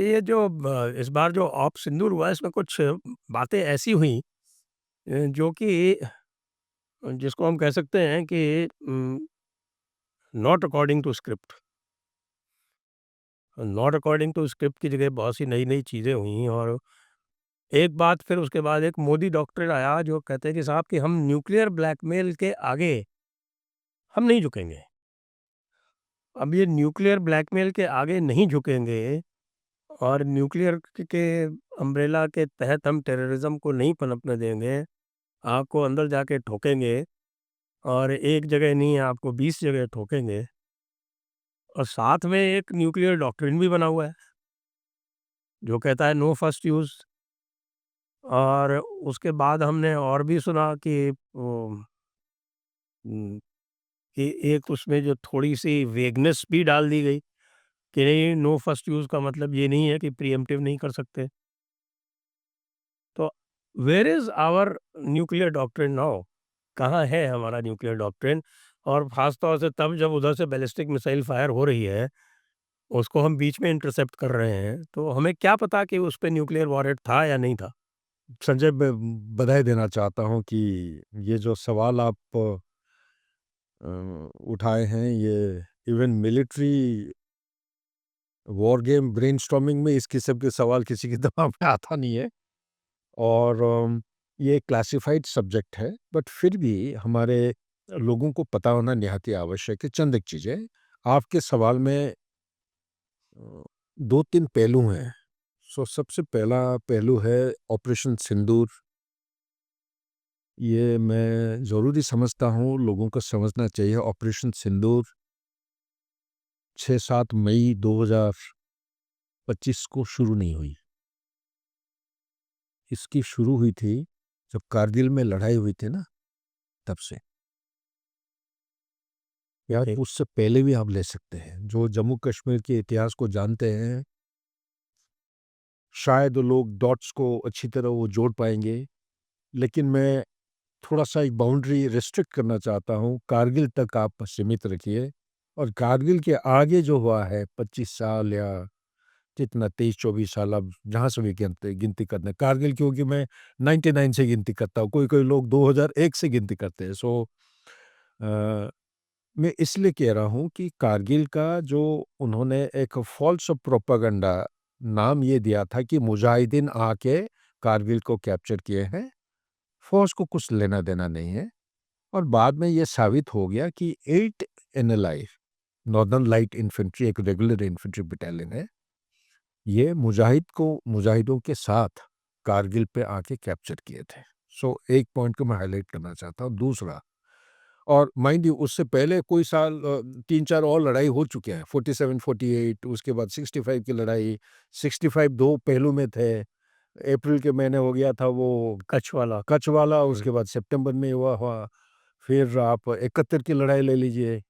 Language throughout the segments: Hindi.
ये जो इस बार जो ऑप सिंदूर हुआ इसमें कुछ बातें ऐसी हुई जो कि जिसको हम कह सकते हैं कि not according to script. Not according to script की जगह बहुत सी नई-नई चीज़ें हुई और एक बात फिर उसके बाद एक मोदी डॉक्ट्रिन आया जो कहते हैं कि साहब कि हम न्यूक्लियर ब्लैकमेल के आगे हम नहीं झुकेंगे। अब ये न्यूक्लियर ब्लैकमेल के आगे नहीं झुकेंगे और न्यूक्लियर के अम्ब्रेला के तहत हम टेररिज़्म को नहीं पनपने देंगे, आपको अंदर जाके ठोकेंगे और एक जगह नहीं आपको 20 जगह ठोकेंगे और साथ में एक न्यूक्लियर डॉक्ट्रिन भी बना हुआ है, जो कहता है नो फर्स्ट यूज़। और उसके बाद हमने और भी सुना कि उम, कि एक उसमें जो थोड़ी-सी वेगनेस भी डाल दी गई कि नहीं नो फर्स्ट यूज़ का मतलब ये नहीं है कि प्रीएम्प्टिव नहीं कर सकते। तो where is our nuclear doctrine now? कहाँ है हमारा न्यूक्लियर डॉक्ट्रिन? और ख़ास तौर से तब जब उधर से बैलिस्टिक मिसाइल फायर हो रही है, उसको हम बीच में इंटरसेप्ट कर रहे हैं, तो हमें क्या पता कि उस पे न्यूक्लियर वॉरहेड था या नहीं था? संजय, मैं बधाई देना चाहता हूँ कि ये जो सवाल आप अ, उठाए हैं, ये even military war game brainstorming में इस किस्म के सवाल किसी के दिमाग में आता नहीं है। और ये क्लासिफाइड सब्जेक्ट है, बट फिर भी हमारे लोगों को पता होना निहायत ही आवश्यक है। चंद एक चीज़ें आपके सवाल में 2-3 पहलू हैं। सबसे पहला पहलू है ऑपरेशन सिंदूर। ये मैं ज़रूरी समझता हूँ, लोगों को समझना चाहिए। ऑपरेशन सिंदूर 6-7 मई 2025 को शुरू नहीं हुई। इसकी शुरू हुई थी जब कारगिल में लड़ाई हुई थी ना, तब से। या ओके। उससे पहले भी आप ले सकते हैं। जो जम्मू कश्मीर के इतिहास को जानते हैं, शायद वो लोग डॉट्स को अच्छी तरह वो जोड़ पाएँगे। लेकिन मैं थोड़ा-सा एक बाउंड्री रिस्ट्रिक्ट करना चाहता हूँ, कारगिल तक आप सीमित रखिए। और कारगिल के आगे जो हुआ है 25 साल या जितना 23-24 साल, आप जहाँ से भी गिनती करते हैं। कारगिल क्योंकि मैं 99 से गिनती करता हूँ, कोई-कोई लोग 2001 से गिनती करते हैं। अ, मैं इसलिए कह रहा हूँ कि कारगिल का जो उन्होंने एक फ़ॉल्स प्रोपेगेंडा नाम ये दिया था कि मुजाहिदीन आके कारगिल को कैप्चर किए हैं, फ़ौज को कुछ लेना-देना नहीं है। और बाद में ये साबित हो गया कि 8 एनएलआई, नॉर्दर्न लाइट इन्फेंट्री, एक रेगुलर इन्फेंट्री बटालियन है, ये मुजाहिदों के साथ कारगिल पे आके कैप्चर किए थे। एक पॉइंट को मैं हाइलाइट करना चाहता हूँ। दूसरा, और माइंड यू, उससे पहले कोई साल 3-4 और लड़ाई हो चुके हैं। 47-48, उसके बाद 65 की लड़ाई। 65 2 पहलू में थे। अप्रैल के महीने हो गया था वो कच्छ वाला। कच्छ वाला, हुँ। उसके बाद सितंबर में हुआ। फिर आप 71 की लड़ाई ले लीजिए।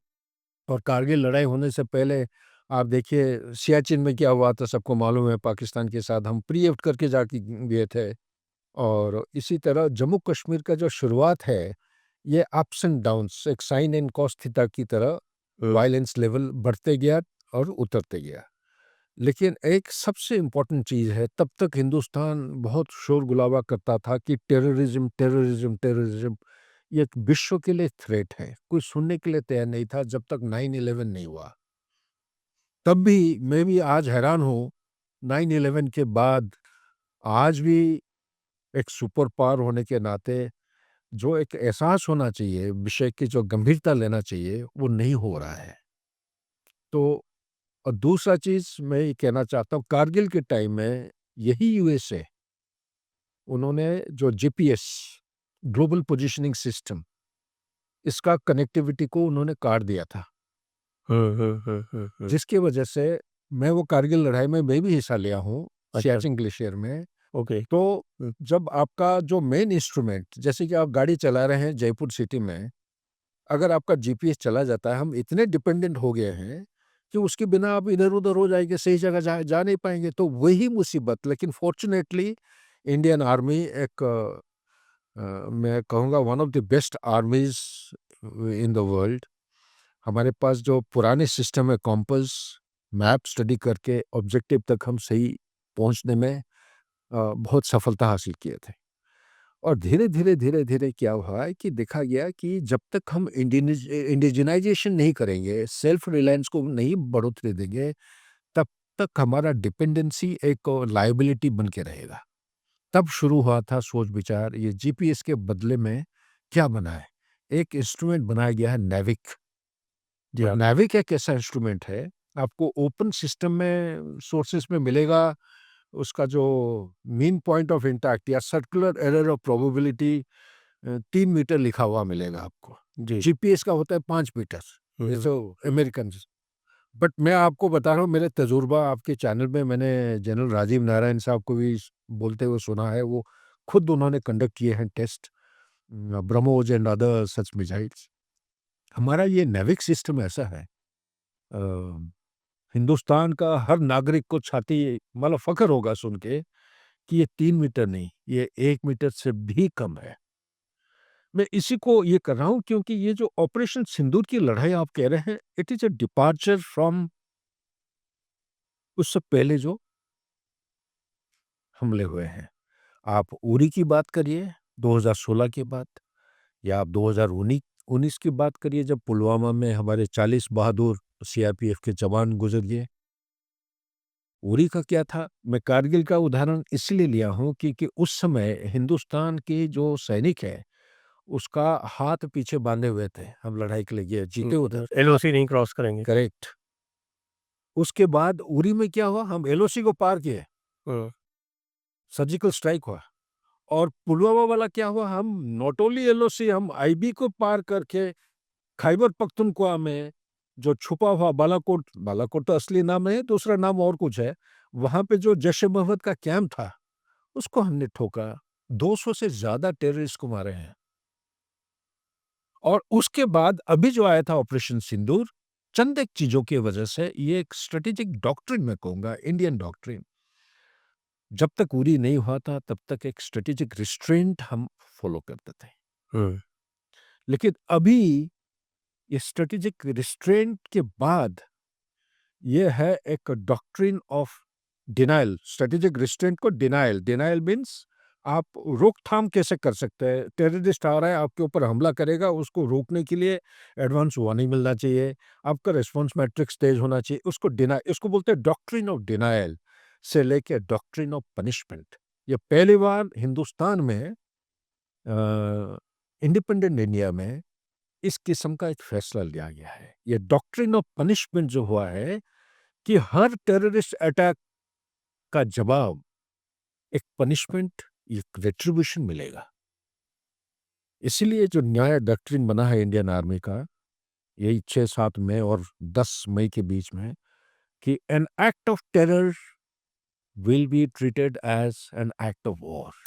और कारगिल लड़ाई होने से पहले आप देखिए सियाचिन में क्या हुआ था, सबको मालूम है। पाकिस्तान के साथ हम प्रीएम्प्ट करके जाके गए थे। और इसी तरह जम्मू कश्मीर का जो शुरुआत है, ये अप्स एंड डाउन्स, एक साइन एंड कॉस थीटा की तरह हुँ। वायलेंस लेवल बढ़ते गया और उतरते गया। लेकिन एक सबसे इम्पोर्टेंट चीज़ है, तब तक हिंदुस्तान बहुत शोर-गुलाबा करता था कि टेररिज़्म, टेररिज़्म, टेररिज़्म ये एक विश्व के लिए थ्रेट है। कोई सुनने के लिए तैयार नहीं था जब तक 9/11 नहीं हुआ। तब भी मैं भी आज हैरान हूँ, 9/11 के बाद आज भी एक सुपर पावर होने के नाते जो एक एहसास होना चाहिए, विषय की जो गंभीरता लेना चाहिए, वो नहीं हो रहा है। तो और दूसरा चीज़ मैं ये कहना चाहता हूँ, कारगिल के टाइम में यही यूएसए, उन्होंने जो जीपीएस, ग्लोबल पोजिशनिंग सिस्टम, इसका कनेक्टिविटी को उन्होंने काट दिया था। हुँ, हुँ, हुँ, हुँ, हुँ। जिसकी वजह से मैं वो कारगिल लड़ाई में मैं भी हिस्सा लिया हूँ, अच्छा, सियाचिन ग्लेशियर में। ओके। तो जब आपका जो मेन इंस्ट्रूमेंट, जैसे कि आप गाड़ी चला रहे हैं जयपुर सिटी में, अगर आपका जीपीएस चला जाता है, हम इतने डिपेंडेंट हो गए हैं कि उसके बिना आप इधर-उधर हो जाएँगे, सही जगह जा जा नहीं पाएँगे। तो वही मुसीबत, लेकिन फ़ॉर्च्यूनेटली इंडियन आर्मी एक मैं कहूँगा one of the best armies in the world. हमारे पास जो पुराने सिस्टम है कॉम्पास, मैप स्टडी करके ऑब्जेक्टिव तक हम सही पहुंचने में बहुत सफलता हासिल किए थे। और धीरे-धीरे क्या हुआ है कि देखा गया कि जब तक हम इंडिजिनाइज़ेशन नहीं करेंगे, सेल्फ रिलायंस को नहीं बढ़ोतरी देंगे, तब तक हमारा डिपेंडेंसी एक लायबिलिटी बन के रहेगा। तब शुरू हुआ था सोच-विचार, ये जीपीएस के बदले में क्या बना है? एक इंस्ट्रूमेंट बनाया गया है नेविक। जी और हाँ। नेविक एक ऐसा इंस्ट्रूमेंट है, आपको ओपन सिस्टम में सोर्सेस में मिलेगा, उसका जो मीन पॉइंट ऑफ इम्पैक्ट या circular error of probability 3 metre लिखा हुआ मिलेगा आपको। जी। जीपीएस का होता है 5 मीटर, ये हुँ, तो अमेरिकन। बट मैं आपको बता रहा हूँ, मेरे तजुर्बा आपके चैनल में मैंने जनरल राजीव नारायण साहब को भी बोलते हुए सुना है, वो खुद उन्होंने कंडक्ट किए हैं test, BrahMos and other such missiles. हमारा ये नेविक सिस्टम ऐसा है, अ, हिंदुस्तान का हर नागरिक को छाती मतलब फ़ख्र होगा सुन के कि ये 3 मीटर नहीं, ये 1 मीटर से भी कम है। मैं इसी को ये कर रहा हूँ क्योंकि ये जो ऑपरेशन सिंदूर की लड़ाई आप कह रहे हैं, it is a departure from उससे पहले जो हमले हुए हैं। आप उरी की बात करिए 2016 के बाद, या आप 2019 की बात करिए जब पुलवामा में हमारे 40 बहादुर सीआरपीएफ के जवान गुज़र गए। उरी का क्या था? मैं कारगिल का उदाहरण इसलिए लिया हूँ क्योंकि उस समय हिंदुस्तान के जो सैनिक हैं, उसका हाथ पीछे बाँधे हुए थे। हम लड़ाई के लिए गए, जीते उधर। एलओसी नहीं क्रॉस करेंगे। करेक्ट। उसके बाद उरी में क्या हुआ? हम एलओसी को पार किए, हुँ, सर्जिकल स्ट्राइक हुआ। और पुलवामा वाला क्या हुआ? हम नॉट ओनली एलओसी, हम आईबी को पार करके खैबर पख्तूनख्वा में जो छुपा हुआ बालाकोट, बालाकोट तो असली नाम नहीं है, दूसरा नाम और कुछ है, वहाँ पे जो जैश-ए-मोहम्मद का कैंप था, उसको हमने ठोका। 200 से ज़्यादा टेररिस्ट को मारे हैं। और उसके बाद अभी जो आया था ऑपरेशन सिंदूर, चंद एक चीज़ों की वजह से, ये एक स्ट्रैटेजिक डॉक्ट्रिन मैं कहूँगा, इंडियन डॉक्ट्रिन। जब तक उरी नहीं हुआ था, तब तक एक स्ट्रैटेजिक रिस्ट्रेंट हम फॉलो करते थे। हुँ, लेकिन अभी ये स्ट्रैटेजिक रिस्ट्रेंट के बाद ये है एक doctrine of denial. Strategic restraint को डिनायल, डिनायल मीन्स आप रोकथाम कैसे कर सकते हैं? टेररिस्ट आ रहा है, आपके ऊपर हमला करेगा, उसको रोकने के लिए एडवांस वार्निंग मिलना चाहिए, आपका रिस्पॉन्स मैट्रिक्स तेज होना चाहिए। उसको इसको बोलते हैं डॉक्ट्रिन ऑफ डिनायल से लेके डॉक्ट्रिन ऑफ पनिशमेंट। ये पहली बार हिंदुस्तान में, इंडिपेंडेंट इंडिया में इस किस्म का एक फैसला लिया गया है। ये डॉक्ट्रिन ऑफ पनिशमेंट जो हुआ है कि हर टेररिस्ट अटैक का जवाब एक पनिशमेंट, एक रेट्रिब्यूशन मिलेगा। इसीलिए जो नया डॉक्ट्रिन बना है इंडियन आर्मी का, यही 6-7 मई और 10 मई के बीच में, कि an act of terror will be treated as an act of war.